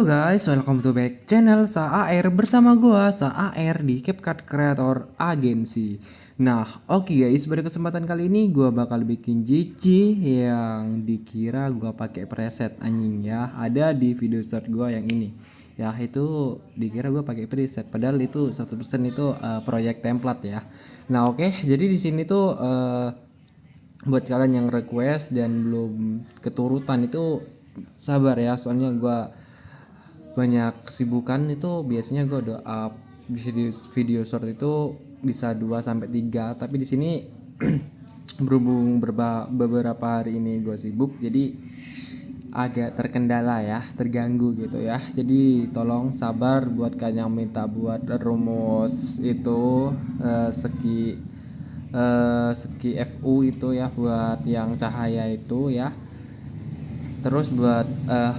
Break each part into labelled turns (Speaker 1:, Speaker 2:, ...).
Speaker 1: Halo guys, welcome to back channel SAAR bersama gua SAAR di CapCut Creator Agency. Nah, oke guys, pada kesempatan kali ini gua bakal bikin GG yang dikira gua pakai preset anjing ya. Ada di video start gua yang ini. Ya, itu dikira gua pakai preset padahal itu 100% itu proyek template ya. Nah, oke, jadi di sini tuh buat kalian yang request dan belum keturutan itu sabar ya, soalnya gua banyak kesibukan. Itu biasanya gue udah up video short itu bisa 2 sampai 3, tapi di sini berhubung beberapa hari ini gue sibuk jadi agak terkendala ya, terganggu gitu ya. Jadi tolong sabar buat kalian yang minta buat rumus itu segi FU itu ya, buat yang cahaya itu ya. Terus buat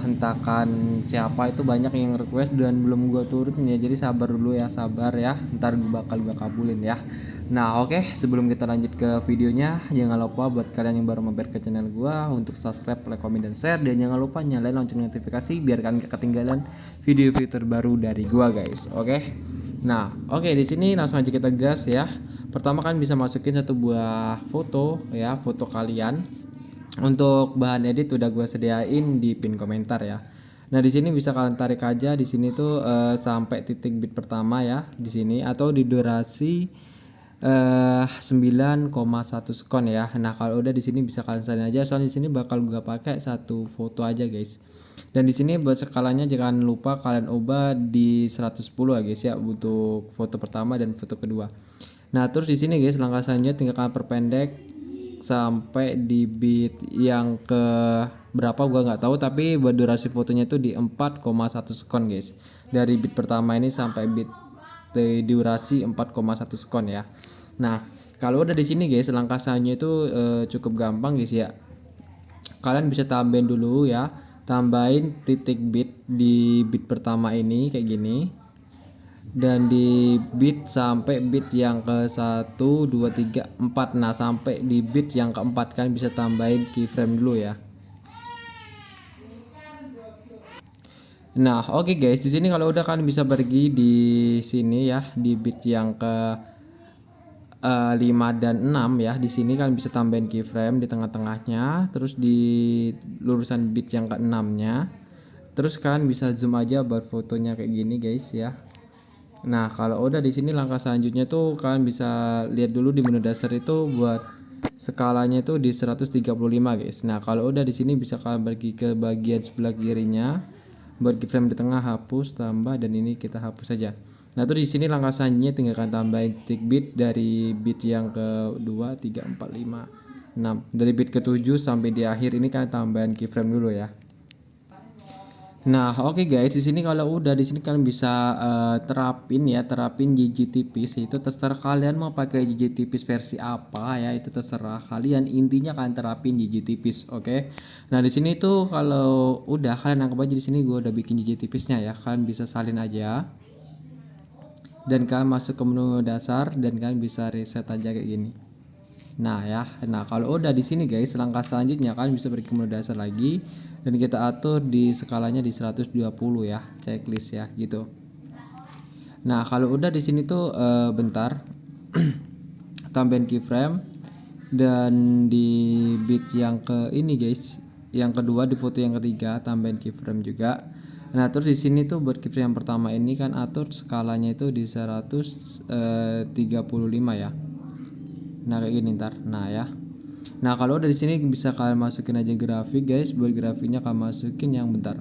Speaker 1: hentakan siapa itu banyak yang request dan belum gua turutin ya. Jadi sabar dulu ya, sabar ya. Ntar gua kabulin ya. Nah, oke, sebelum kita lanjut ke videonya, jangan lupa buat kalian yang baru mampir ke channel gua untuk subscribe, like, komen, dan share, dan jangan lupa nyalain lonceng notifikasi biar kalian gak ketinggalan video-video terbaru dari gua, guys. Oke. Nah, oke, di sini langsung aja kita gas ya. Pertama kan bisa masukin satu buah foto ya, foto kalian. Untuk bahan edit udah gue sediain di pin komentar ya. Nah, di sini bisa kalian tarik aja di sini tuh sampai titik bit pertama ya di sini, atau di durasi 9,1 sekon ya. Nah, kalau udah di sini bisa kalian salin aja, soalnya di sini bakal gue pakai satu foto aja guys. Dan di sini buat skalanya jangan lupa kalian ubah di 110 ya guys ya, untuk foto pertama dan foto kedua. Nah, terus di sini guys, langkah selanjutnya tinggal kalian perpendek sampai di bit yang ke berapa gua nggak tahu, tapi buat durasi fotonya itu di 4,1 sekon guys. Dari bit pertama ini sampai bit durasi 4,1 sekon ya. Nah, kalau udah di sini guys, langkah selanjutnya itu cukup gampang guys ya. Kalian bisa tambahin dulu ya, tambahin titik bit di bit pertama ini kayak gini, dan di bit sampai bit yang ke 1 2 3 4. Nah, sampai di bit yang keempat kan bisa tambahin keyframe dulu ya. Nah, oke guys, di sini kalau udah kan bisa pergi di sini ya, di bit yang ke 5 dan 6 ya. Di sini kan bisa tambahin keyframe di tengah-tengahnya, terus di lurusan bit yang ke-6-nya. Terus kalian bisa zoom aja buat fotonya kayak gini guys ya. Nah, kalau udah di sini langkah selanjutnya tuh kalian bisa lihat dulu di menu dasar itu buat skalanya itu di 135 guys. Nah, kalau udah di sini bisa kalian pergi ke bagian sebelah kirinya, buat keyframe di tengah hapus, tambah, dan ini kita hapus saja. Nah, terus di sini langkah selanjutnya tinggal kalian tambahin titik bit dari bit yang ke 2 3 4 5 6. Dari bit ke 7 sampai di akhir ini kalian tambahin keyframe dulu ya. Nah, oke guys, di sini kalau udah di sini kalian bisa terapin GG tipis. Itu terserah kalian mau pakai GG tipis versi apa ya, itu terserah kalian. Intinya kalian terapin GG tipis, oke. Nah, di sini tuh kalau udah kalian anggap aja di sini gue udah bikin GG tipisnya ya. Kalian bisa salin aja. Dan kalian masuk ke menu dasar dan kalian bisa reset aja kayak gini. Nah ya, nah kalau udah di sini guys, langkah selanjutnya kalian bisa pergi ke menu dasar lagi dan kita atur di skalanya di 120 ya, checklist ya gitu. Nah, kalau udah di sini tuh bentar tambahin keyframe, dan di bit yang ke ini guys, yang kedua di foto yang ketiga tambahin keyframe juga. Nah, terus di sini tuh buat keyframe yang pertama ini kan atur skalanya itu di 135 ya. Nah, kayak gini ntar. Nah ya. Nah, kalau udah di sini bisa kalian masukin aja grafik guys. Buat grafiknya kalian masukin yang bentar.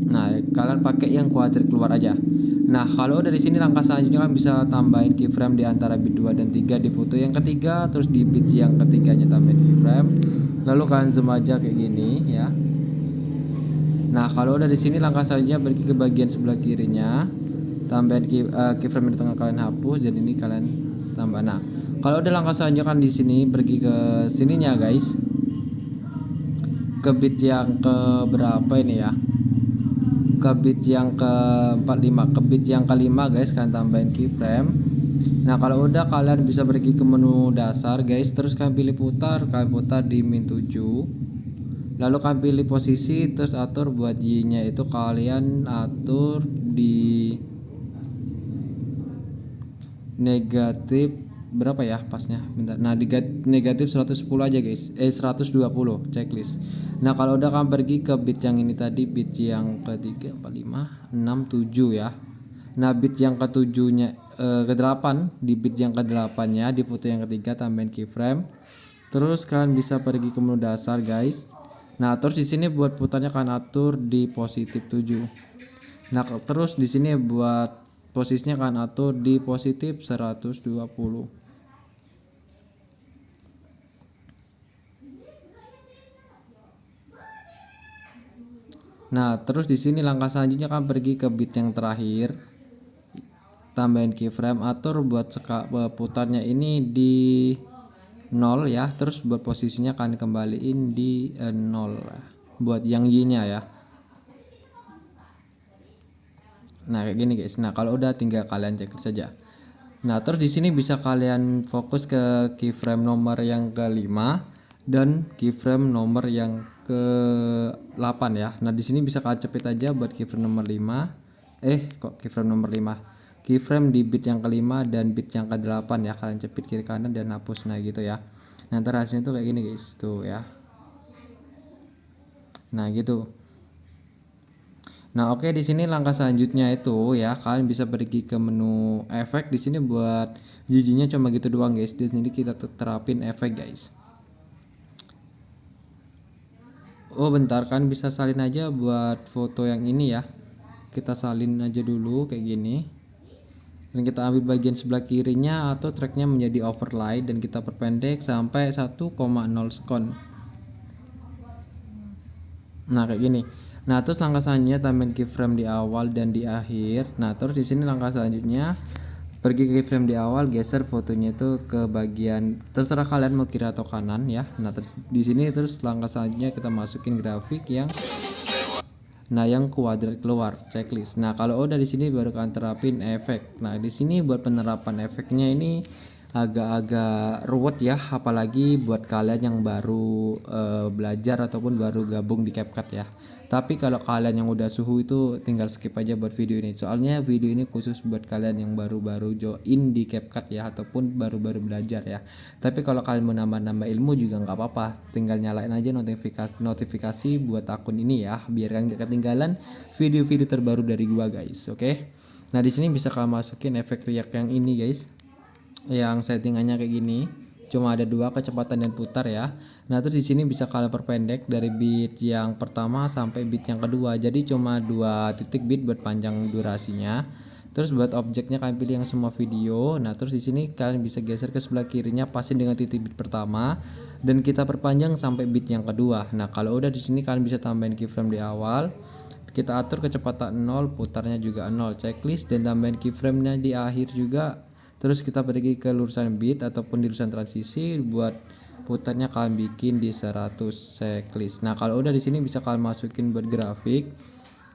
Speaker 1: Nah, kalian pakai yang kuadrat keluar aja. Nah, kalau udah di sini langkah selanjutnya kan bisa tambahin keyframe di antara bit 2 dan 3 di foto yang ketiga, terus di bit yang ketiganya tambahin keyframe. Lalu kalian zoom aja kayak gini ya. Nah, kalau udah di sini langkah selanjutnya pergi ke bagian sebelah kirinya, tambahin keyframe di tengah kalian hapus, dan ini kalian tambah. Nah, kalau udah langkah selanjutnya kan di sini pergi ke sininya guys, ke bit yang ke berapa ini ya, ke bit yang ke 45, ke bit yang ke 5 guys, kalian tambahin keyframe. Nah kalau udah kalian bisa pergi ke menu dasar guys, terus kalian pilih putar, kalian putar di min 7, lalu kalian pilih posisi, terus atur buat Y nya itu kalian atur di negatif berapa ya pasnya, bentar. Nah di negatif 110 aja guys, 120 checklist. Nah kalau udah kalian pergi ke bit yang ini tadi, bit yang ke 3, 4, 5, 6, 7 ya. Nah bit yang ke-7-nya ke-8, di bit yang ke-8-nya di foto yang ketiga tambahin keyframe. Terus kalian bisa pergi ke menu dasar guys. Nah terus di sini buat putarnya kalian atur di positif 7. Nah terus di sini buat posisinya kalian atur di positif 120. Nah terus di sini langkah selanjutnya kan pergi ke bit yang terakhir, tambahin keyframe, atur buat putarnya ini di 0 ya, terus buat posisinya akan kembaliin di 0 buat yang Y nya ya. Nah kayak gini guys. Nah kalau udah tinggal kalian cek saja. Nah terus di sini bisa kalian fokus ke keyframe nomor yang ke-5 dan keyframe nomor yang ke-8 ya. Nah di sini bisa kalian cepet aja buat keyframe nomor 5. Kok keyframe nomor 5? Keyframe di bit yang ke-5 dan bit yang ke-8 ya. Kalian cepet kiri kanan dan hapus, nah gitu ya. Nanti hasilnya tuh kayak gini guys, tuh ya. Nah gitu. Nah oke, di sini langkah selanjutnya itu ya kalian bisa pergi ke menu efek. Di sini buat jijinya cuma gitu doang guys. Di sini kita terapin efek guys. Oh bentar, kan bisa salin aja buat foto yang ini ya. Kita salin aja dulu kayak gini. Dan kita ambil bagian sebelah kirinya atau tracknya menjadi overlay dan kita perpendek sampai 1,0 sekon. Nah kayak gini. Nah terus langkah selanjutnya tambahin keyframe di awal dan di akhir. Nah terus di sini langkah selanjutnya pergi ke keyframe di awal, geser fotonya itu ke bagian terserah kalian mau kiri atau kanan ya. Nah terus di sini terus langkah selanjutnya kita masukin grafik yang yang kuadrat keluar checklist. Nah kalau udah di sini baru kalian terapin efek. Nah di sini buat penerapan efeknya ini agak-agak ruwet ya, apalagi buat kalian yang baru belajar ataupun baru gabung di CapCut ya. Tapi kalau kalian yang udah suhu itu tinggal skip aja buat video ini, soalnya video ini khusus buat kalian yang baru-baru join di CapCut ya, ataupun baru-baru belajar ya. Tapi kalau kalian mau nambah-nambah ilmu juga nggak apa-apa, tinggal nyalain aja notifikasi buat akun ini ya, biar kalian gak ketinggalan video-video terbaru dari gua guys. Oke. Nah di sini bisa kalian masukin efek riak yang ini guys, yang settingannya kayak gini, cuma ada 2, kecepatan dan putar ya. Nah terus di sini bisa kalian perpendek dari bit yang pertama sampai bit yang kedua, jadi cuma 2 titik bit buat panjang durasinya. Terus buat objeknya kalian pilih yang semua video. Nah terus di sini kalian bisa geser ke sebelah kirinya pasin dengan titik bit pertama dan kita perpanjang sampai bit yang kedua. Nah kalau udah di sini kalian bisa tambahin keyframe di awal, kita atur kecepatan 0, putarnya juga 0 checklist, dan tambahin keyframe-nya di akhir juga. Terus kita pergi ke lurusan bit ataupun di lurusan transisi, buat putarnya kalian bikin di 100 checklist. Nah kalau udah di sini bisa kalian masukin buat grafik.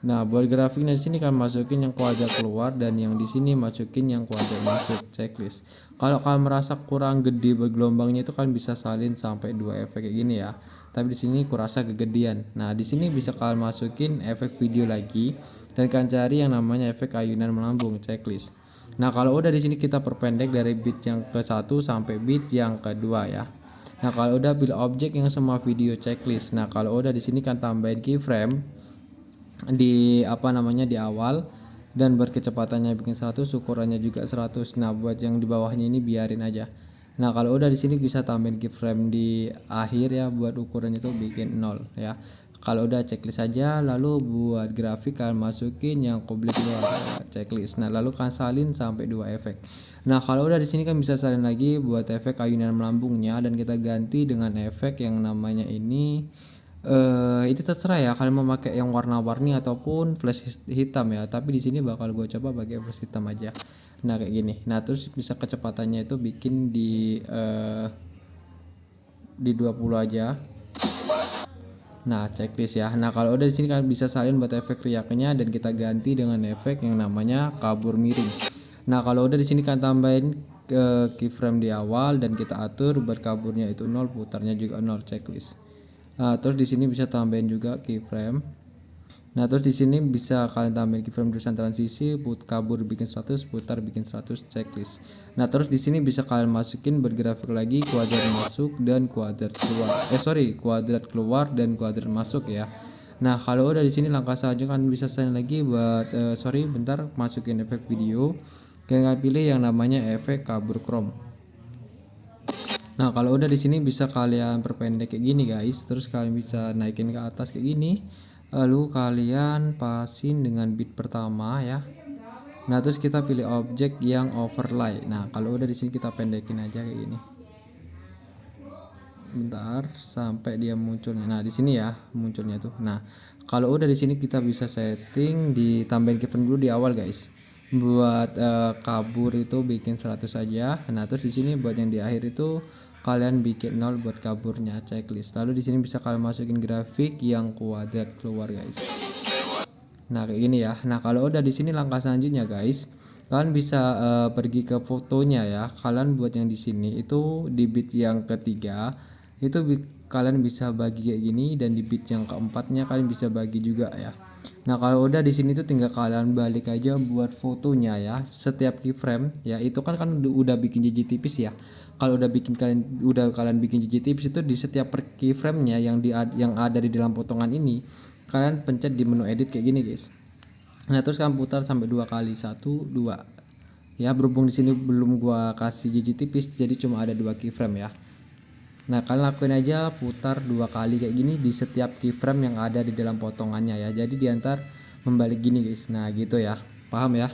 Speaker 1: Nah buat grafiknya di sini kalian masukin yang kuadrat keluar dan yang di sini masukin yang kuadrat masuk checklist. Kalau kalian merasa kurang gede bergelombangnya itu kalian bisa salin sampai 2 efek kayak gini ya. Tapi di sini kurasa kegedean. Nah di sini bisa kalian masukin efek video lagi dan kalian cari yang namanya efek ayunan melambung checklist. Nah kalau udah di sini kita perpendek dari bit yang ke-1 sampai bit yang kedua ya. Nah kalau udah pilih objek yang semua video checklist. Nah kalau udah di sini kan tambahin keyframe di di awal, dan berkecepatannya bikin 100, ukurannya juga 100. Nah buat yang di bawahnya ini biarin aja. Nah kalau udah di sini bisa tambahin keyframe di akhir ya, buat ukurannya itu bikin 0 ya. Kalau udah checklist aja, lalu buat grafik kalian masukin yang komplit luar checklist. Nah lalu kalian salin sampai 2 efek. Nah kalau udah di sini kan bisa salin lagi buat efek ayunan melambungnya, dan kita ganti dengan efek yang namanya ini itu terserah ya, kalian mau pakai yang warna-warni ataupun flash hitam ya. Tapi di sini bakal gue coba pakai flash hitam aja. Nah kayak gini. Nah terus bisa kecepatannya itu bikin di 20 aja. Nah checklist ya. Nah kalau udah di sini kalian bisa salin buat efek riaknya, dan kita ganti dengan efek yang namanya kabur miring. Nah, kalau udah di sini kan tambahin ke keyframe di awal dan kita atur berkaburnya itu 0, putarnya juga 0 checklist. Nah, terus di sini bisa tambahin juga keyframe. Nah, terus di sini bisa kalian tambahin keyframe jurusan transisi, kabur bikin 100, putar bikin 100 checklist. Nah, terus di sini bisa kalian masukin bergrafik lagi kuadrat masuk dan kuadrat keluar. Kuadrat keluar dan kuadrat masuk ya. Nah, kalau udah di sini langkah selanjutnya kan bisa saya lagi buat masukin efek video. Kalian pilih yang namanya efek kabur chrome. Nah, kalau udah di sini bisa kalian perpendek kayak gini guys, terus kalian bisa naikin ke atas kayak gini. Lalu kalian pasin dengan bit pertama ya. Nah, terus kita pilih objek yang overlay. Nah, kalau udah di sini kita pendekin aja kayak gini. Bentar sampai dia munculnya. Nah, di sini ya munculnya tuh. Nah, kalau udah di sini kita bisa setting ditambahin keyframe dulu di awal guys. Buat kabur itu bikin 100 saja. Nah, terus di sini buat yang di akhir itu kalian bikin 0 buat kaburnya checklist. Lalu di sini bisa kalian masukin grafik yang kuadrat keluar guys. Nah, kayak gini ya. Nah, kalau udah di sini langkah selanjutnya guys, kalian bisa pergi ke fotonya ya. Kalian buat yang di sini itu di bit yang ketiga itu kalian bisa bagi kayak gini, dan di bit yang keempatnya kalian bisa bagi juga ya. Nah, kalau udah di sini tuh tinggal kalian balik aja buat fotonya ya. Setiap keyframe ya itu kan udah bikin jiji tipis ya. Kalau udah kalian bikin jiji tipis itu di setiap per keyframe-nya yang ada di dalam potongan ini, kalian pencet di menu edit kayak gini guys. Nah, terus kalian putar sampai 2 kali, 1 2 ya. Berhubung di sini belum gua kasih jiji tipis jadi cuma ada 2 keyframe ya. Nah, kalian lakuin aja putar 2 kali kayak gini di setiap keyframe yang ada di dalam potongannya ya. Jadi diantar membalik gini guys. Nah, gitu ya. Paham ya?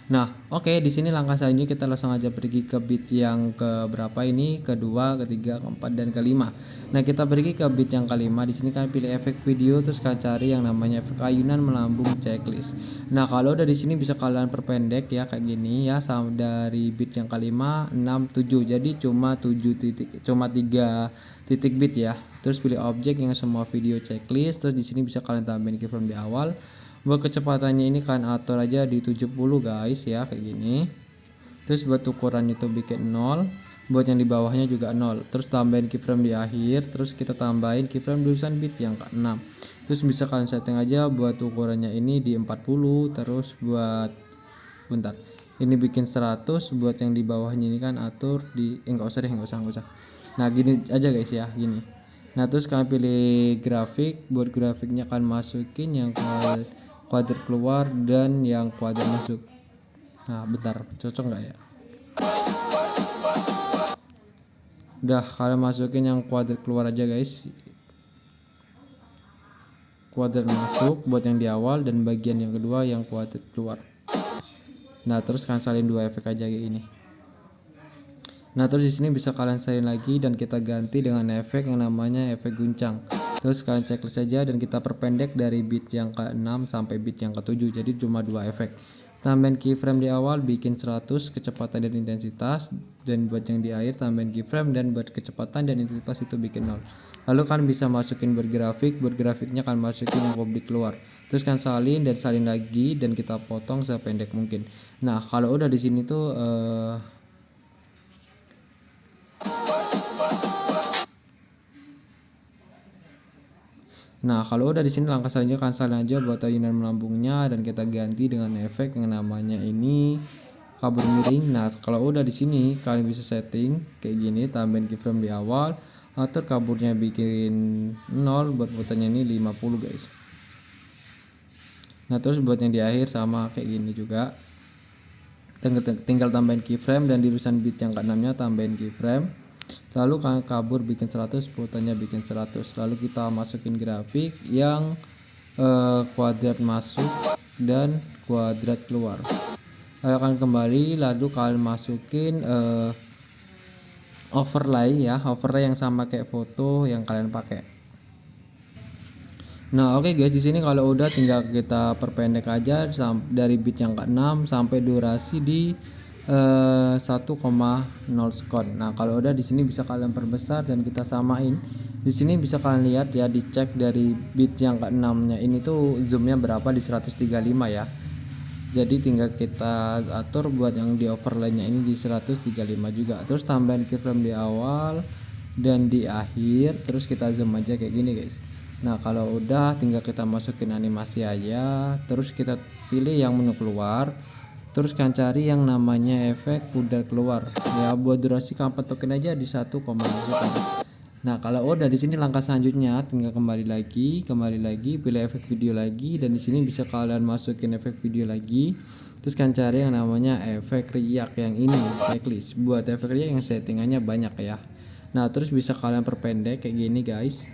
Speaker 1: Nah, oke, di sini langkah selanjutnya kita langsung aja pergi ke bit yang ke berapa ini? Kedua, ketiga, keempat, dan kelima. Nah, kita pergi ke bit yang kelima. Di sini kalian pilih efek video, terus kalian cari yang namanya efek ayunan melambung checklist. Nah, kalau udah di sini bisa kalian perpendek ya kayak gini ya, sama dari bit yang kelima 6 7. Jadi cuma 3 titik bit ya. Terus pilih objek yang semua video checklist, terus di sini bisa kalian tambahin keyframe di awal. Buat kecepatannya ini kan atur aja di 70 guys ya kayak gini. Terus buat ukuran itu bikin 0, buat yang di bawahnya juga 0. Terus tambahin keyframe di akhir, terus kita tambahin keyframe tulisan bit yang ke-6. Terus bisa kalian setting aja buat ukurannya ini di 40, terus buat ini bikin 100, buat yang di bawahnya ini kan atur di enggak usah. Nah, gini aja guys ya, gini. Nah, terus kalian pilih grafik, buat grafiknya kalian masukin yang kuadrat keluar dan yang kuadrat masuk. Nah, bentar, cocok nggak ya? Udah, kalian masukin yang kuadrat keluar aja guys. Kuadrat masuk buat yang di awal, dan bagian yang kedua yang kuadrat keluar. Nah, terus kalian salin 2 efek aja kayak gini. Nah, terus di sini bisa kalian salin lagi dan kita ganti dengan efek yang namanya efek guncang. Terus kalian checklist saja dan kita perpendek dari bit yang ke-6 sampai bit yang ke-7. Jadi cuma 2 efek. Tambahin keyframe di awal bikin 100 kecepatan dan intensitas, dan buat yang di akhir tambahin keyframe dan buat kecepatan dan intensitas itu bikin 0. Lalu kalian bisa masukin bergrafiknya kalian masukin yang publik keluar. Terus kan salin lagi dan kita potong sependek mungkin. Nah, kalau udah di sini tuh Nah, kalau udah di sini langkah selanjutnya kan salin aja buat ayunan melambungnya, dan kita ganti dengan efek yang namanya ini kabur miring. Nah, kalau udah di sini kalian bisa setting kayak gini, tambahin keyframe di awal, atur kaburnya bikin 0, buat putarnya ini 50 guys. Nah, terus buat yang di akhir sama kayak gini juga. Tinggal tambahin keyframe, dan di urusan bit yang ke-6-nya tambahin keyframe. Lalu kabur bikin 100, putarnya bikin 100. Lalu kita masukin grafik yang kuadrat masuk dan kuadrat keluar. Lalu akan kembali, lalu kalian masukin overlay ya, overlay yang sama kayak foto yang kalian pakai. Nah, oke guys, di sini kalau udah tinggal kita perpendek aja dari bit yang ke-6 sampai durasi di 1,0 sekon. Nah, kalau udah di sini bisa kalian perbesar dan kita samain. Di sini bisa kalian lihat ya, dicek dari bit yang ke-6-nya ini tuh zoomnya berapa di 135 ya. Jadi tinggal kita atur buat yang di overlay-nya ini di 135 juga. Terus tambahin keyframe di awal dan di akhir, terus kita zoom aja kayak gini guys. Nah kalau udah tinggal kita masukin animasi aja, terus kita pilih yang menu keluar, terus kan cari yang namanya efek pudar keluar ya. Buat durasi kapan token aja di 1,5 detik. Nah kalau udah di sini langkah selanjutnya tinggal kembali lagi pilih efek video lagi, dan di sini bisa kalian masukin efek video lagi. Terus kan cari yang namanya efek riak yang ini, checklist. Buat efek riak yang settingannya banyak ya. Nah terus bisa kalian perpendek kayak gini guys.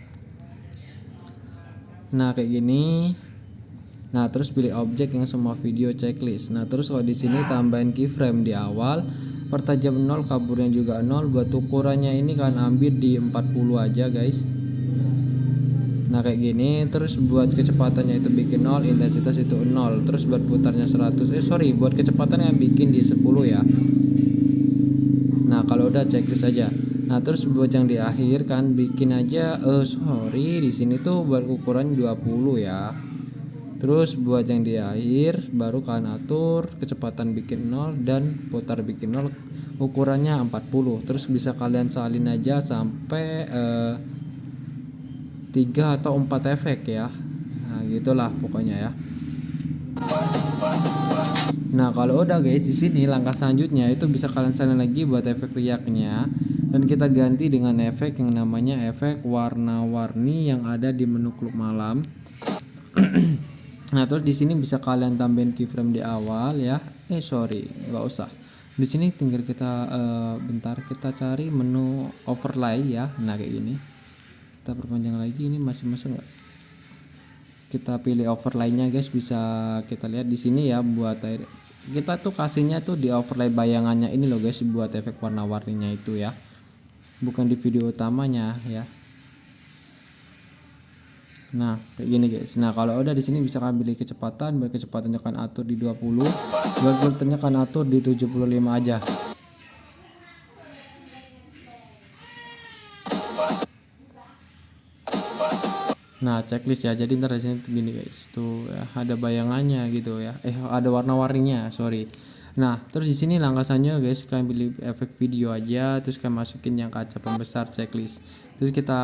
Speaker 1: Nah kayak gini. Nah terus pilih objek yang semua video checklist. Nah terus kalau di sini tambahin keyframe di awal, pertajam 0, kaburnya juga 0. Buat ukurannya ini kalian ambil di 40 aja guys. Nah kayak gini. Terus buat kecepatannya itu bikin 0, intensitas itu 0. Terus buat putarnya 100. Buat kecepatan yang bikin di 10 ya. Nah kalau udah checklist aja. Nah terus buat yang di akhir kan bikin aja di sini tuh buat ukuran 20 ya. Terus buat yang di akhir baru kalian atur kecepatan bikin 0 dan putar bikin 0, ukurannya 40. Terus bisa kalian salin aja sampai 3 atau 4 efek ya. Nah gitulah pokoknya ya. Nah kalau udah guys, di sini langkah selanjutnya itu bisa kalian salin lagi buat efek riaknya, dan kita ganti dengan efek yang namanya efek warna-warni yang ada di menu klub malam. Nah terus di sini bisa kalian tambahin keyframe di awal ya. Nggak usah. Di sini tinggal kita bentar kita cari menu overlay ya. Nah kayak gini. Kita perpanjang lagi, ini masih masuk nggak? Kita pilih overlay-nya guys, bisa kita lihat di sini ya. Buat kita tuh kasihnya tuh di overlay bayangannya ini loh guys, buat efek warna-warninya itu ya. Bukan di video utamanya ya. Nah kayak gini guys. Nah kalau udah di sini bisa kalian pilih kecepatan. Buat kecepatannya kan atur di 20, buat filternya kan atur di 75 aja. Nah checklist ya. Jadi ntar di sini tuh gini guys, tuh ya, ada bayangannya gitu ya. Ada warna-warninya, sorry. Nah terus di sini langkah selanjutnya guys, kalian pilih efek video aja, terus kalian masukin yang kaca pembesar checklist. Terus kita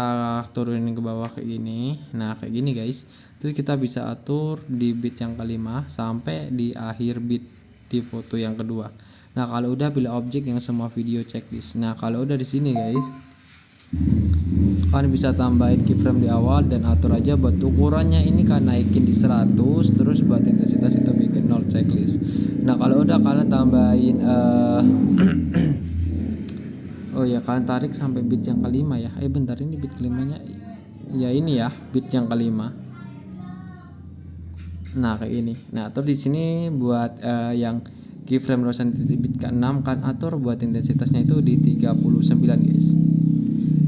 Speaker 1: turunin ke bawah kayak gini. Nah kayak gini guys. Terus kita bisa atur di bit yang kelima sampai di akhir bit di foto yang kedua. Nah kalau udah pilih objek yang semua video checklist. Nah kalau udah di sini guys, kalian bisa tambahin keyframe di awal dan atur aja buat ukurannya ini kan naikin di 100. Terus buat intensitas itu bikin 0 checklist. Nah kalau udah kalian tambahin oh ya, kalian tarik sampai bit yang kelima ya. Bentar, ini bit kelimanya ya, ini ya bit yang kelima. Nah kayak ini. Nah terus di sini buat yang keyframe rosan di bit ke-6 kan atur buat intensitasnya itu di 39 guys.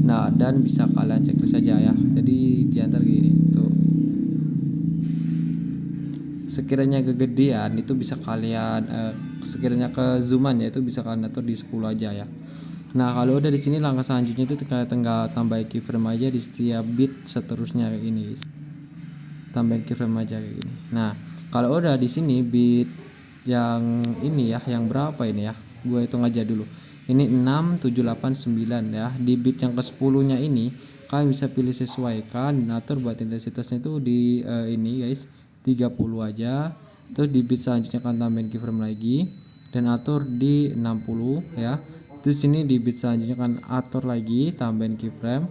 Speaker 1: Nah dan bisa kalian checklist saja ya. Jadi diantar gini tuh. Sekiranya kegedean itu bisa kalian sekiranya ke zooman ya, itu bisa kalian atur di 10 aja ya. Nah kalau udah di sini langkah selanjutnya itu tinggal tambah keyframe aja di setiap bit seterusnya kayak gini guys. Tambahin keyframe aja kayak gini. Nah kalau udah di sini bit yang ini ya, yang berapa ini ya, gue hitung aja dulu. Ini 6, 7, 8, 9 ya. Di bit yang ke 10 nya ini kalian bisa pilih sesuaikan dan atur buat intensitasnya itu di ini guys 30 aja. Terus di bit selanjutnya kalian tambahin keyframe lagi dan atur di 60 ya. Terus sini di bit selanjutnya kan atur lagi, tambahin keyframe,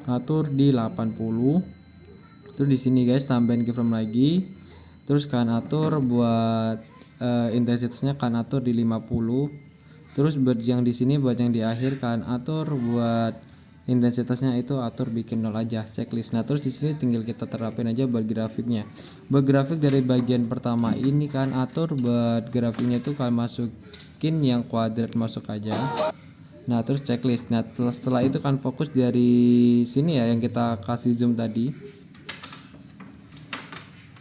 Speaker 1: atur di 80. Terus di sini guys tambahin keyframe lagi. Terus kan atur buat intensitasnya kan atur di 50. Terus buat yang di sini, buat yang di akhir kan atur buat intensitasnya itu atur bikin 0 aja checklist. Nah terus di sini tinggal kita terapin aja buat grafiknya. Buat grafik dari bagian pertama ini kan atur buat grafiknya itu kalian masukin yang kuadrat masuk aja. Nah terus checklist. Nah setelah itu kan fokus dari sini ya yang kita kasih zoom tadi.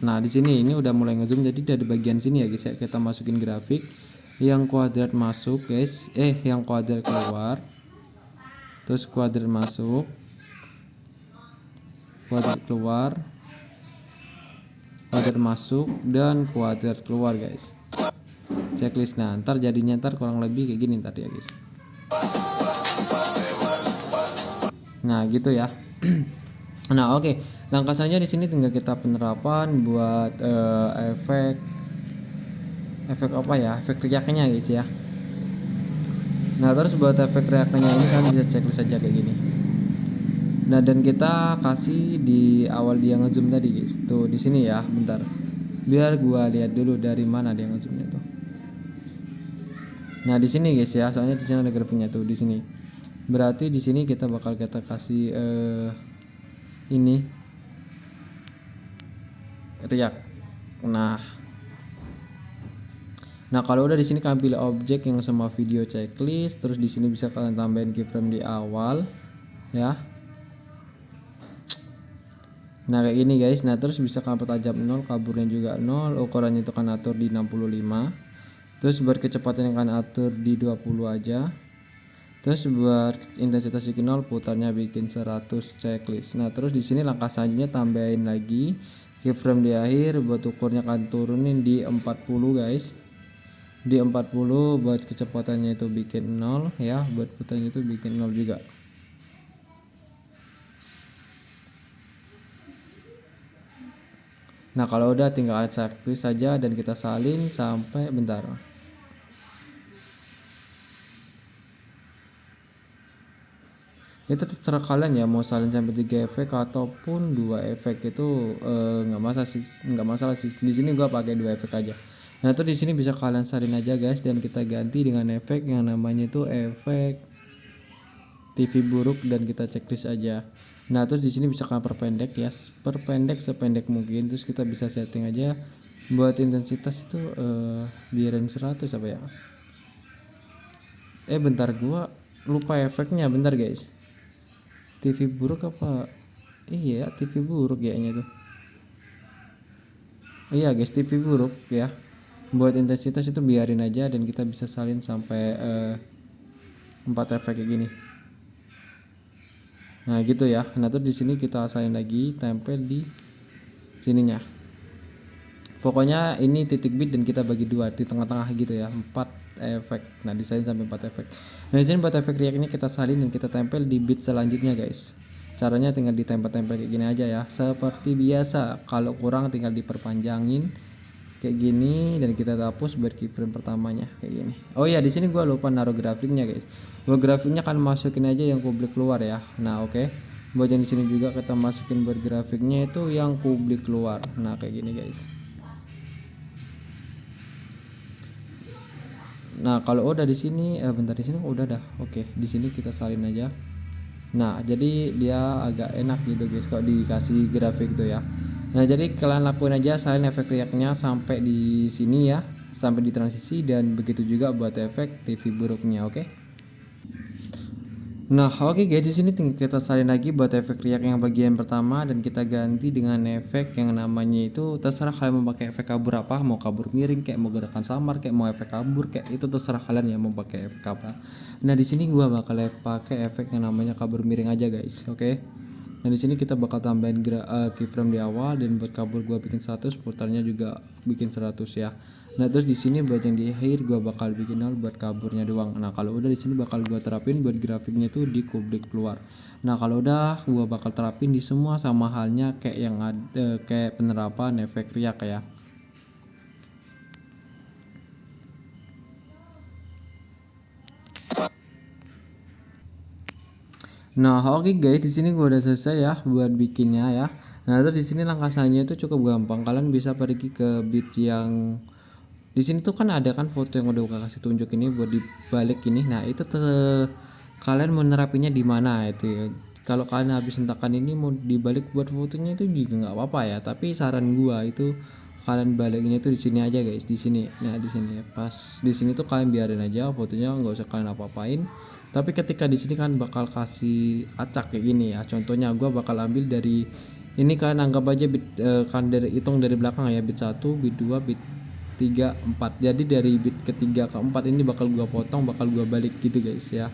Speaker 1: Nah di sini ini udah mulai ngezoom, jadi dari bagian sini ya guys ya, kita masukin grafik yang kuadrat masuk guys, yang kuadrat keluar. Terus kuadrat masuk, kuadrat keluar, kuadrat masuk, dan kuadrat keluar guys. checklist. Nah ntar jadinya kurang lebih kayak gini ntar ya guys. Nah gitu ya. Nah oke, langkah selanjutnya di sini tinggal kita penerapan buat efek apa ya, efek riaknya guys ya. Nah terus buat efek riaknya ini kan bisa checklist saja kayak gini. Nah dan kita kasih di awal dia ngezoom tadi guys, tuh di sini ya, bentar. Biar gua lihat dulu dari mana dia ngezoomnya tuh. Nah di sini guys ya, soalnya di sini ada grafiknya tuh di sini. Berarti di sini kita bakal kita kasih ini riak. Nah kalau udah di sini kalian pilih objek yang sama video checklist, terus di sini bisa kalian tambahin keyframe di awal, ya. Nah kayak gini guys. Nah terus bisa kalian pertajam 0, kaburnya juga 0, ukurannya itu kan atur di 65. Terus buat kecepatan yang kalian atur di 20 aja. Terus buat intensitas bikin 0, putarnya bikin 100 checklist. Nah terus di sini langkah selanjutnya tambahin lagi keyframe di akhir, buat ukurnya kalian turunin di 40 guys. Di 40 buat kecepatannya itu bikin 0 ya, buat putarnya itu bikin 0 juga. Nah kalau udah tinggal checklist saja dan kita salin sampai bentar. Itu terserah kalian ya mau salin sampai 3 efek ataupun 2 efek, itu nggak masalah sih. Di sini gua pakai 2 efek aja. Nah tuh di sini bisa kalian salin aja guys, dan kita ganti dengan efek yang namanya itu efek TV buruk dan kita checklist aja. Nah terus di sini bisa kalian perpendek ya, perpendek sependek mungkin. Terus kita bisa setting aja buat intensitas itu biarin 100 apa ya. Bentar gua lupa efeknya, bentar guys. TV buruk apa? Iya TV buruk kayaknya tuh. Iya guys TV buruk ya. Buat intensitas itu biarin aja dan kita bisa salin sampai 4 efek kayak gini. Nah gitu ya. Nah terus di sini kita salin lagi, tempel di sininya. Pokoknya ini titik bit dan kita bagi 2 di tengah-tengah gitu ya, 4 efek. Nah disalin sampai 4 efek. Nah di sini buat efek react-nya kita salin dan kita tempel di bit selanjutnya guys. Caranya tinggal ditempel-tempel kayak gini aja ya, seperti biasa. Kalau kurang tinggal diperpanjangin kayak gini dan kita hapus buat keyframe pertamanya kayak gini. Oh ya di sini gua lupa naruh grafiknya guys. Buat grafiknya kan masukin aja yang publik keluar ya. Nah oke. Buat yang di sini juga kita masukin buat grafiknya itu yang publik keluar. Nah kayak gini guys. Nah kalau udah di sini bentar, di sini udah dah. Oke di sini kita salin aja. Nah jadi dia agak enak gitu guys kalau dikasih grafik tuh ya. Nah jadi kalian lakuin aja salin efek react-nya sampai di sini ya, sampai di transisi, dan begitu juga buat efek TV buruknya, oke? Nah oke guys, di sini tinggal kita salin lagi buat efek react yang bagian pertama dan kita ganti dengan efek yang namanya itu terserah kalian mau pakai efek kabur apa, mau kabur miring kayak, mau gerakan samar kayak, mau efek kabur kayak, itu terserah kalian ya mau pakai efek apa. Nah di sini gua bakal pakai efek yang namanya kabur miring aja guys, oke? Nah di sini kita bakal tambahin keyframe di awal, dan buat kabur gua bikin 100, putarnya juga bikin 100 ya. Nah terus di sini buat yang di akhir gua bakal bikin 0 buat kaburnya doang. Nah kalau udah di sini bakal gua terapin buat grafiknya tuh di publik keluar. Nah kalau udah gua bakal terapin di semua sama halnya kayak yang ada kayak penerapan efek riak ya. Nah, oke guys, di sini gua udah selesai ya buat bikinnya ya. Nah, terus di sini langkah selanjutnya itu cukup gampang. Kalian bisa pergi ke bit yang di sini tuh kan ada kan foto yang udah gua kasih tunjuk ini buat dibalik ini. Nah, itu kalian mau nerapinya di mana itu ya. Kalau kalian habis hentakan ini mau dibalik buat fotonya itu juga nggak apa-apa ya. Tapi saran gua itu kalian baliknya itu di sini aja guys, di sini. Nah, di sini pas di sini tuh kalian biarin aja fotonya, nggak usah kalian apa-apain. Tapi ketika di sini kan bakal kasih acak kayak gini ya. Contohnya gua bakal ambil dari ini, kalian anggap aja bit kan dari hitung dari belakang ya, bit 1, bit 2, bit 3, 4. Jadi dari bit ketiga ke 4 ini bakal gua potong, bakal gua balik gitu guys ya.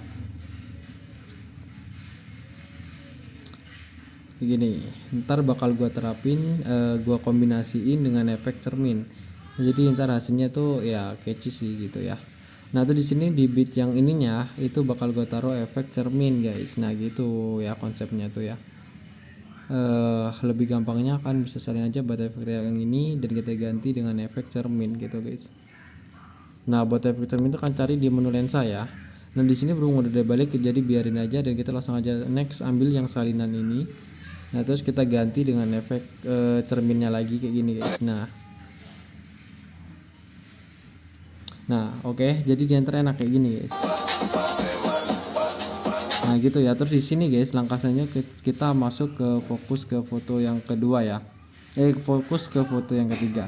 Speaker 1: Kayak gini. Ntar bakal gua terapin, gua kombinasiin dengan efek cermin. Jadi ntar hasilnya tuh ya catchy sih gitu ya. Nah tuh di sini di beat yang ininya itu bakal gue taruh efek cermin guys. Nah gitu ya konsepnya tuh ya. Lebih gampangnya kan bisa salin aja buat efek yang ini dan kita ganti dengan efek cermin gitu guys. Nah buat efek cermin itu kan cari di menu lensa ya. Nah di sini berhubung udah balik jadi biarin aja dan kita langsung aja next ambil yang salinan ini. Nah terus kita ganti dengan efek cerminnya lagi kayak gini guys. Nah oke, jadi diantar enak kayak gini guys. Nah gitu ya. Terus di sini guys langkah selanjutnya kita masuk ke fokus ke foto yang kedua ya. Fokus ke foto yang ketiga.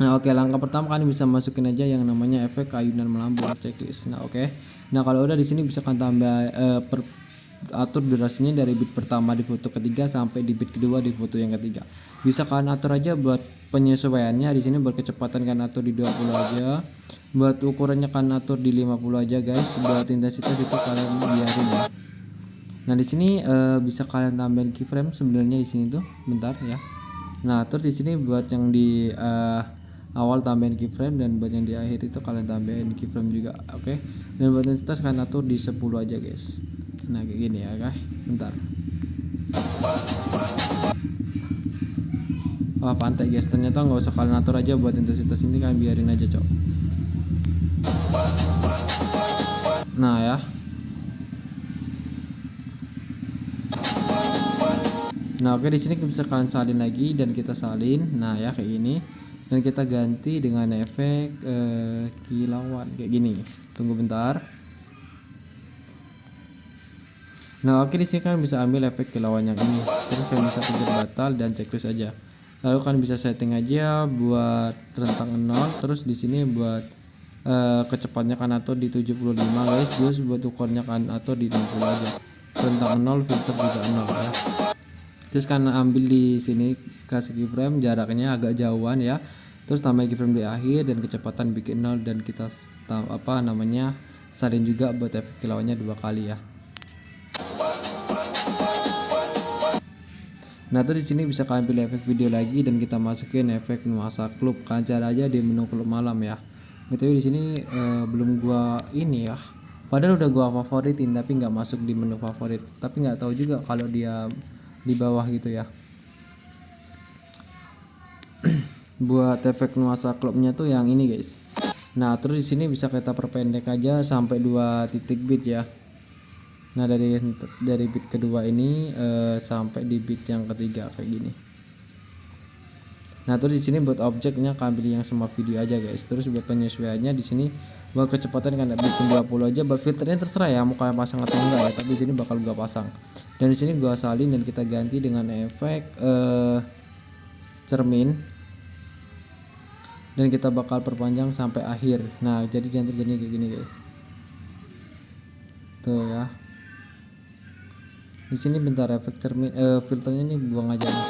Speaker 1: Nah oke, langkah pertama kan bisa masukin aja yang namanya efek ayunan melambung checklist. Nah oke. Nah kalau udah di sini bisa kan tambah atur durasinya dari bit pertama di foto ketiga sampai di bit kedua di foto yang ketiga. Bisa kalian atur aja buat penyesuaiannya. Di sini buat kecepatan kan atur di 20 aja. Buat ukurannya kan atur di 50 aja guys. Buat intensitas itu kalian biarin ya. Nah di sini bisa kalian tambahin keyframe sebenarnya di sini tuh. Bentar ya. Nah terus di sini buat yang di awal tambahin keyframe dan buat yang di akhir itu kalian tambahin keyframe juga. Oke. Dan buat intensitas kalian atur di 10 aja guys. Nah kayak gini ya guys. Bentar. Wah pantai guys, ternyata nggak usah kalian atur aja buat intensitas ini, kalian biarin aja cok. Nah ya. Nah oke, di sini bisa kalian salin lagi dan kita salin. Nah ya kayak gini. Dan kita ganti dengan efek kilauan kayak gini. Tunggu bentar. Nah oke, di sini kalian bisa ambil efek kilauan yang ini. Terus kalian bisa pencet batal dan checklist aja. Lalu kalian bisa setting aja buat rentang 0. Terus di sini buat kecepatannya kan atur di 75 guys. Terus buat ukurnya kan atur di 60 aja. Rentang 0, filter juga 0 ya. Terus kan ambil di sini kasih keyframe jaraknya agak jauhan ya. Terus tambah keyframe di akhir dan kecepatan bikin 0 dan kita salin juga buat efek kilauannya 2 kali ya. Nah terus di sini bisa kalian pilih efek video lagi dan kita masukin efek nuansa klub. Kalian cari aja di menu klub malam ya. Gitu di sini belum gua ini ya. Padahal udah gua favoritin tapi nggak masuk di menu favorit. Tapi nggak tahu juga kalau dia di bawah gitu ya. Buat efek nuansa klubnya tuh yang ini guys. Nah terus di sini bisa kita perpendek aja sampai 2 titik bit ya. Nah dari bit kedua ini sampai di bit yang ketiga kayak gini. Nah terus di sini buat objeknya kalian pilih yang semua video aja guys. Terus buat penyesuaiannya di sini buat kecepatan kan bikin 20 aja. Buat filternya terserah ya mau kalian pasang atau enggak ya. Tapi di sini bakal gua pasang. Dan di sini gua salin dan kita ganti dengan efek cermin. Dan kita bakal perpanjang sampai akhir. Nah jadi yang terjadi kayak gini guys. Tuh ya. Di sini bentar efek cermin filternya ini buang aja nih.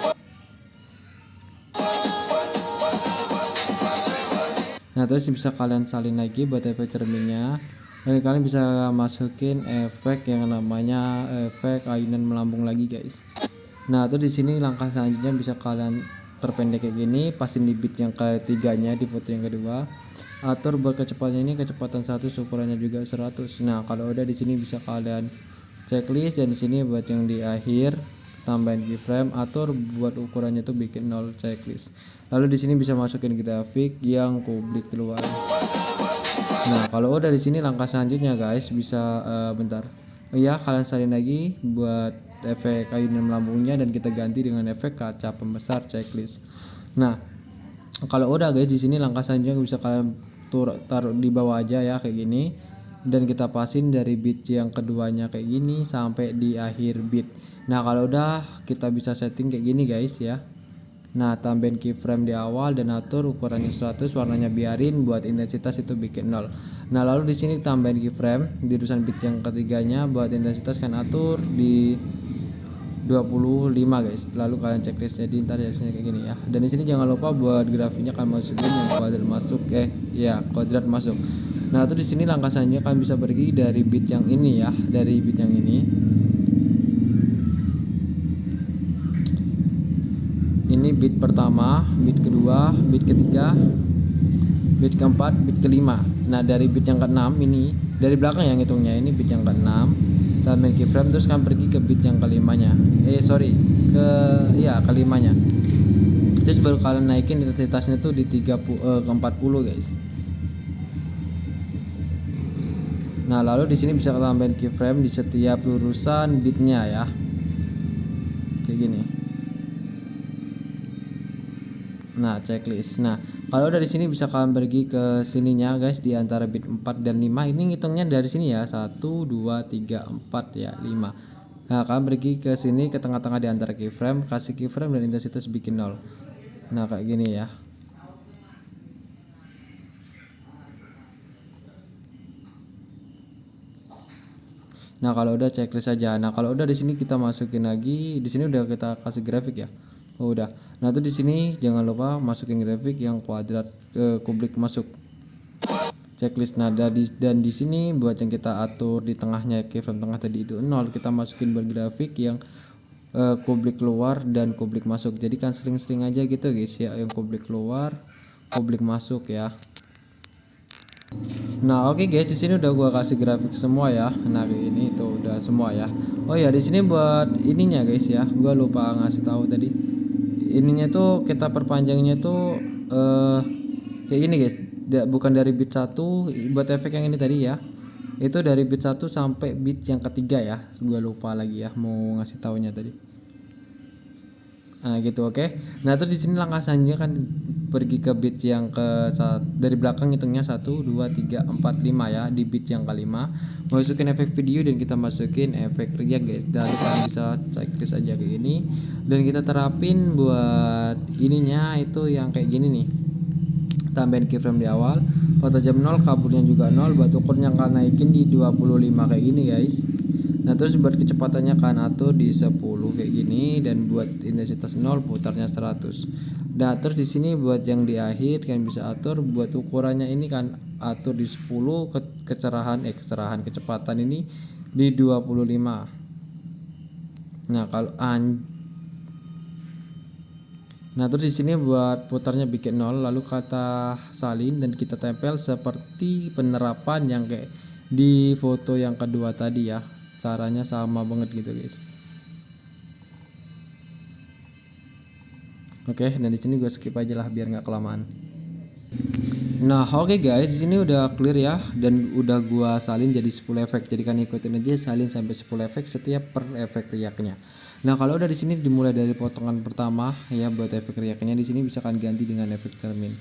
Speaker 1: Nah terus bisa kalian salin lagi buat efek cerminnya. Dan kalian bisa masukin efek yang namanya efek ayunan melambung lagi guys. Nah terus di sini langkah selanjutnya bisa kalian perpendek kayak gini, pasin di bit yang ketiganya di foto yang kedua. Atur buat kecepatannya ini kecepatan 100, ukurannya juga 100. Nah kalau udah di sini bisa kalian checklist dan di sini buat yang di akhir tambahin keyframe, atur buat ukurannya tuh bikin 0 checklist. Lalu di sini bisa masukin grafik yang publik keluar. Nah kalau udah di sini langkah selanjutnya guys bisa bentar. Iya kalian salin lagi buat efek ayunan melambungnya dan kita ganti dengan efek kaca pembesar checklist. Nah kalau udah guys di sini langkah selanjutnya bisa kalian taruh di bawah aja ya kayak gini. Dan kita pasin dari bit yang keduanya kayak gini sampai di akhir bit. Nah kalau udah kita bisa setting kayak gini guys ya. Nah tambahin keyframe di awal dan atur ukurannya 100, warnanya biarin, buat intensitas itu bikin 0. Nah lalu di sini tambahin keyframe di urusan bit yang ketiganya, buat intensitas kan atur di 25 guys. Lalu kalian checklist jadi ntar hasilnya kayak gini ya. Dan di sini jangan lupa buat grafiknya kalian masukin yang kuadrat masuk kuadrat masuk. Nah terus di sini langkah selanjutnya kalian bisa pergi dari bit yang ini ya, dari bit yang ini. Ini bit pertama, bit kedua, bit ketiga, bit keempat, bit kelima. Nah dari bit yang keenam ini dari belakang yang ngitungnya, ini bit yang keenam kita main keyframe, terus kan pergi ke bit yang kelimanya, kelimanya. Terus baru kalian naikin intensitasnya tuh di 30 ke 40 guys. Nah lalu di sini bisa kita tambahin keyframe di setiap lurusan bitnya ya, kayak gini. Nah checklist. Nah kalau dari sini bisa kalian pergi ke sininya guys, di antara bit 4 dan 5 ini ngitungnya dari sini ya, 1 2 3 4 ya 5. Nah kalian pergi ke sini ke tengah-tengah di antara keyframe, kasih keyframe dan intensitas bikin 0. Nah kayak gini ya. Nah kalau udah checklist aja. Nah kalau udah di sini kita masukin lagi, di sini udah kita kasih grafik ya. Oh udah. Nah tuh di sini jangan lupa masukin grafik yang kuadrat kublik masuk checklist. Nah dan di sini buat yang kita atur di tengahnya keyframe tengah tadi itu 0, kita masukin bergrafik yang kublik keluar dan kublik masuk. Jadi kan sering-sering aja gitu guys ya, yang kublik keluar, kublik masuk ya. Nah oke guys, di sini udah gua kasih grafik semua ya. Nah ini tuh udah semua ya. Oh ya di sini buat ininya guys ya, gua lupa ngasih tahu tadi. Ininya tuh kita perpanjangnya tuh kayak gini guys. Bukan dari bit 1 buat efek yang ini tadi ya. Itu dari bit 1 sampai bit yang ketiga ya. Gua lupa lagi ya mau ngasih taunya tadi. Nah gitu oke. Nah terus di sini langkah selanjutnya kan pergi ke bit yang dari belakang hitungnya 1 2 3 4 5 ya, di bit yang kelima masukin efek video dan kita masukin efek react guys. Dan kalian bisa checklist aja kayak gini dan kita terapin buat ininya itu yang kayak gini nih. Tambahin keyframe di awal, foto jam 0, kaburnya juga 0, buat ukurnya kalian naikin di 25 kayak gini guys. Nah terus buat kecepatannya kan atur di 10 kayak gini, dan buat intensitas 0 putarnya 100. Nah terus di sini buat yang di akhir kan bisa atur buat ukurannya ini kan atur di 10, kecerahan kecepatan ini di 25. Nah kalau Nah terus di sini buat putarnya bikin 0, lalu kata salin dan kita tempel seperti penerapan yang kayak di foto yang kedua tadi ya. Caranya sama banget gitu guys. Oke, dan di sini gue skip aja lah biar nggak kelamaan. Nah oke guys, di sini udah clear ya, dan udah gua salin jadi 10 efek. Jadi kan ikutin aja salin sampai 10 efek setiap per efek riaknya. Nah kalau udah di sini dimulai dari potongan pertama ya, buat efek riaknya di sini bisa kan ganti dengan efek cermin.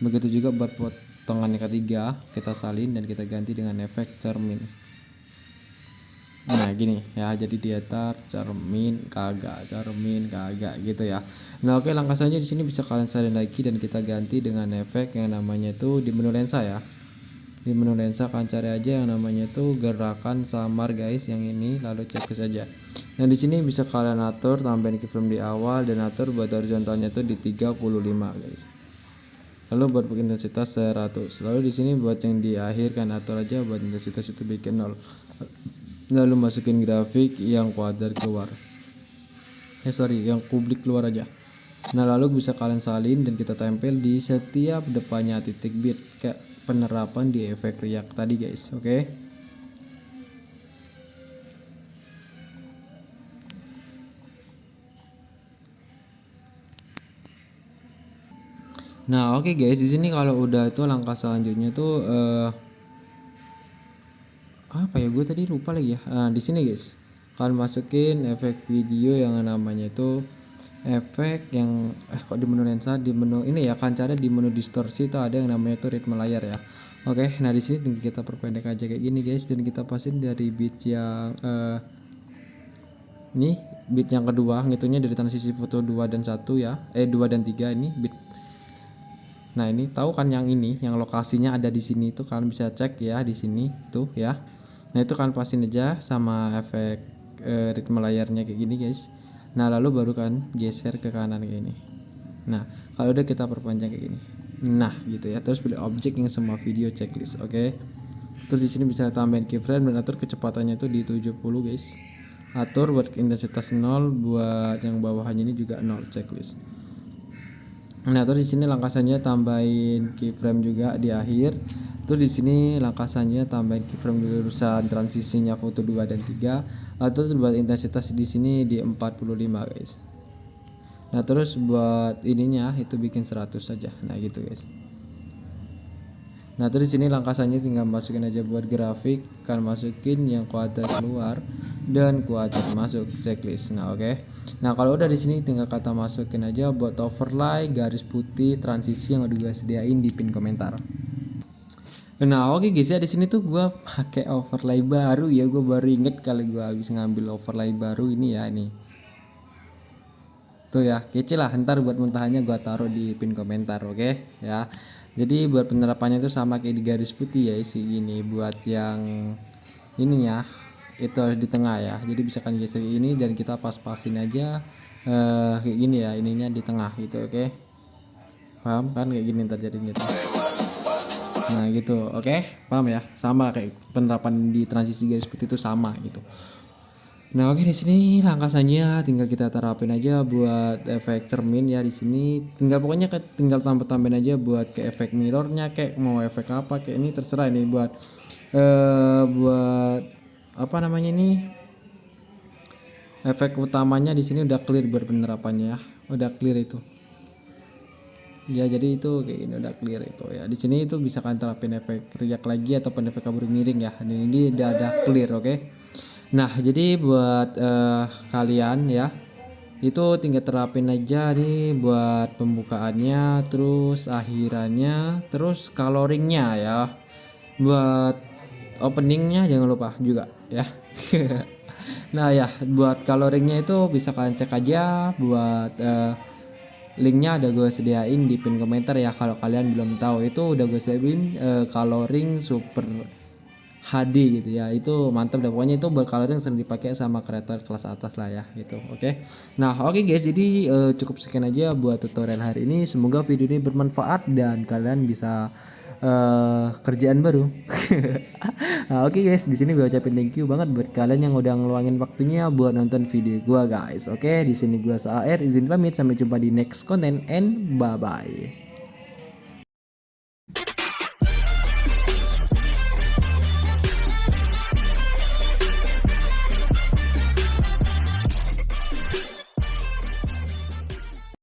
Speaker 1: Begitu juga buat potongan yang ketiga kita salin dan kita ganti dengan efek cermin. Nah gini ya, jadi datar cermin kagak gitu ya. Nah oke, langkah selanjutnya di sini bisa kalian salin lagi dan kita ganti dengan efek yang namanya itu di menu lensa ya. Di menu lensa kalian cari aja yang namanya itu gerakan samar guys, yang ini, lalu cek saja. Nah di sini bisa kalian atur tambahin keyframe di awal dan atur buat horizontalnya itu di 35 guys. Lalu buat intensitas 100. Lalu di sini buat yang di akhir kan atur aja buat intensitas itu bikin 0. Lalu masukin grafik yang kuadrat keluar. Yang kublik keluar aja. Nah lalu bisa kalian salin dan kita tempel di setiap depannya titik bit kayak penerapan di efek react tadi guys. Oke. Nah oke guys, di sini kalau udah itu langkah selanjutnya tuh apa ya, gue tadi lupa lagi ya. Nah di sini guys kalian masukin efek video yang namanya itu efek yang kok di menu lensa, di menu ini ya kan, cara di menu distorsi itu ada yang namanya itu ritme layar ya. Oke, nah di sini kita perpendek aja kayak gini guys, dan kita pasin dari bit yang ini bit yang kedua, ngitungnya dari transisi foto 2 dan 1 ya, 2 dan 3 ini bit. Nah ini tahu kan yang ini, yang lokasinya ada di sini tuh kalian bisa cek ya di sini tuh ya. Nah itu kan pasin aja sama efek ritme layarnya kayak gini guys. Nah lalu baru kan geser ke kanan kayak gini. Nah kalau udah kita perpanjang kayak gini. Nah gitu ya. Terus pilih objek yang semua video checklist. Oke. Terus di sini bisa tambahin keyframe dan atur kecepatannya itu di 70 guys. Atur buat intensitas 0, buat yang bawahnya ini juga 0 checklist. Nah, terus di sini langkasannya tambahin keyframe juga di akhir. Terus di sini langkasannya tambahin keyframe jurusan transisinya foto 2 dan 3. Atau buat intensitas di sini di 45, guys. Nah, terus buat ininya itu bikin 100 saja. Nah, gitu, guys. Nah, terus sini langkasannya tinggal masukin aja buat grafik, kan masukin yang kuadrat keluar dan kuadrat masuk checklist. Nah, oke. Nah, kalau udah di sini tinggal kata masukin aja buat overlay, garis putih, transisi yang udah gue sediain di pin komentar. Nah, oke guys ya, di sini tuh gua pakai overlay baru ya. Gue baru inget kali gua habis ngambil overlay baru ini ya, ini. Tuh ya, kece lah. Ntar buat muntahannya gua taruh di pin komentar, oke ya. Jadi buat penerapannya itu sama kayak di garis putih ya, isi ini buat yang ininya itu harus di tengah ya. Jadi bisa kan geser ini dan kita pas-pasin aja kayak gini ya, ininya di tengah gitu, oke. Paham kan kayak gini terjadinya tuh. Nah, gitu. Oke, paham ya? Sama kayak penerapan di transisi garis putih itu sama gitu. Nah, oke, di sini langkasannya tinggal kita terapin aja buat efek cermin ya. Di sini tinggal pokoknya tinggal tambah-tambahin aja buat ke efek mirrornya, kayak mau efek apa kayak ini terserah. Ini buat buat apa namanya ini, efek utamanya di sini udah clear buat penerapannya ya. Udah clear itu. Ya, jadi itu kayak gini udah clear itu ya. Di sini itu bisa kan terapin efek riak lagi ataupun efek kabur miring ya. Ini udah ada clear, oke. Nah, jadi buat kalian ya, itu tinggal terapin aja nih buat pembukaannya, terus akhirannya, terus coloringnya ya. Buat openingnya jangan lupa juga ya. Nah ya, buat coloringnya itu bisa kalian cek aja buat linknya ada gue sediain di pin komentar ya. Kalau kalian belum tahu, itu udah gue sediain coloring super HD gitu ya. Itu mantap dah pokoknya, itu buat coloring sering dipakai sama kreator kelas atas lah ya gitu, oke. Nah, oke guys, jadi cukup sekian aja buat tutorial hari ini. Semoga video ini bermanfaat dan kalian bisa kerjaan baru. Nah, oke guys, di sini gue ucapin thank you banget buat kalian yang udah ngeluangin waktunya buat nonton video gue guys. Oke, di sini gue Saer izin pamit, sampai jumpa di next konten and bye bye.